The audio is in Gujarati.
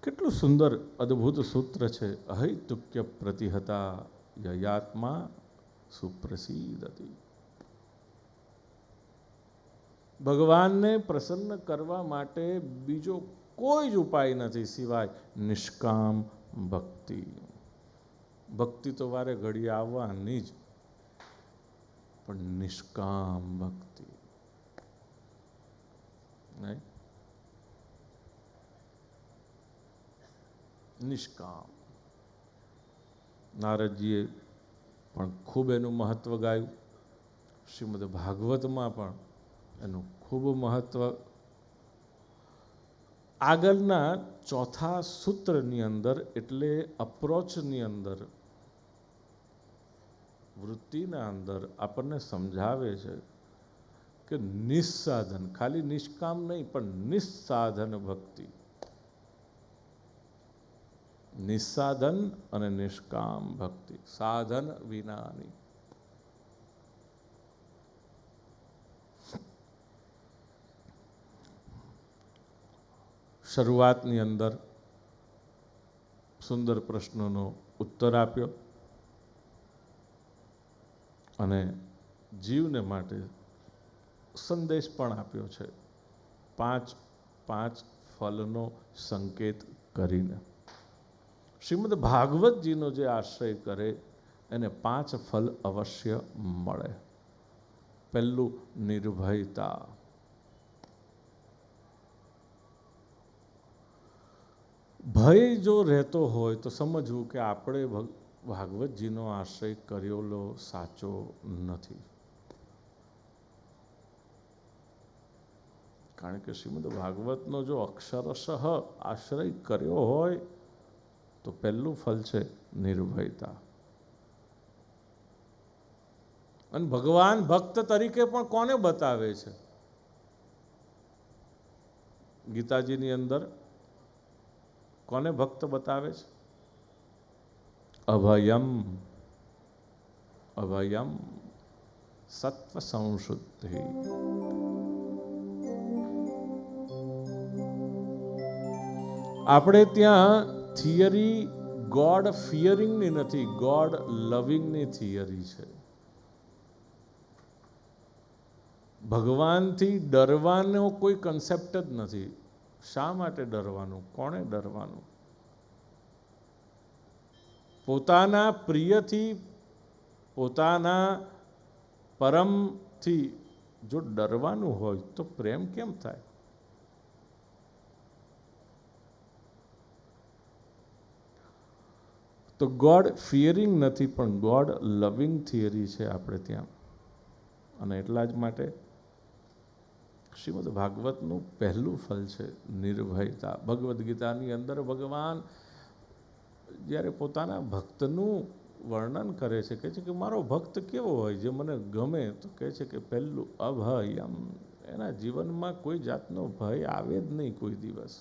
કેટલું સુંદર અદ્ભુત સૂત્ર છે. અહૈતુક્ય પ્રતિહતા યયાત્મા સુપ્રસિદ્ધતી. ભગવાનને પ્રસન્ન કરવા માટે બીજો કોઈ જ ઉપાય નથી સિવાય નિષ્કામ ભક્તિ. ભક્તિ તો વારે ઘડી આવવાની જ, પણ નિષ્કામ ભક્તિ નહીં, નિષ્કામ. નારદજીએ પણ ખૂબ એનું મહત્વ ગાયું. શ્રીમદ ભાગવતમાં પણ એનું ખૂબ મહત્વ. આગળના ચોથા સૂત્રની અંદર એટલે અપ્રોચની અંદર, વૃત્તિના અંદર આપણને સમજાવે છે કે નિસ્સાધન, ખાલી નિષ્કામ નહીં પણ નિસ્સાધન ભક્તિ. નિસ્સાધન અને નિષ્કામ ભક્તિ, સાધન વિનાની. શરૂઆતની અંદર સુંદર પ્રશ્નોનો ઉત્તર આપ્યો અને જીવને માટે સંદેશ પણ આપ્યો છે, 5 ફલનો સંકેત કરીને. શ્રીમદ ભાગવતજીનો જે આશ્રય કરે એને 5 ફલ અવશ્ય મળે. પહેલું નિર્ભયતા. ભય જો રહેતો હોય તો સમજવું કે આપણે ભાગવતજીનો આશ્રય કર્યોલો સાચો નથી. કારણ કે શ્રીમદ ભાગવતનો જો અક્ષરશઃ આશ્રય કર્યો હોય તો પહેલું ફલ છે નિર્ભયતા. અને ભગવાન ભક્ત તરીકે પણ કોને બતાવે છે? ગીતાજીની અંદર કોને ભક્ત બતાવે છે? અભયમ. અભયમ સત્વ સંશુદ્ધિ. આપણે ત્યાં થિયરી ગોડ ફિયરિંગની નથી, ગોડ લવિંગની થિયરી છે. ભગવાનથી ડરવાનો કોઈ કન્સેપ્ટ જ નથી. શા માટે ડરવાનું? કોણે ડરવાનું? પોતાના પ્રિયથી, પોતાના પરમથી જો ડરવાનું હોય તો પ્રેમ કેમ થાય? તો ગોડ ફિયરિંગ નથી પણ ગોડ લવિંગ થિયરી છે આપણે ત્યાં. અને એટલા જ માટે શ્રીમદ ભાગવતનું પહેલું ફલ છે નિર્ભયતા. ભગવદ્ ગીતાની અંદર ભગવાન જ્યારે પોતાના ભક્તનું વર્ણન કરે છે, કહે છે કે મારો ભક્ત કેવો હોય, જે મને ગમે, તો કહે છે કે પહેલું અભયમ. એના જીવનમાં કોઈ જાતનો ભય આવે જ નહીં કોઈ દિવસ.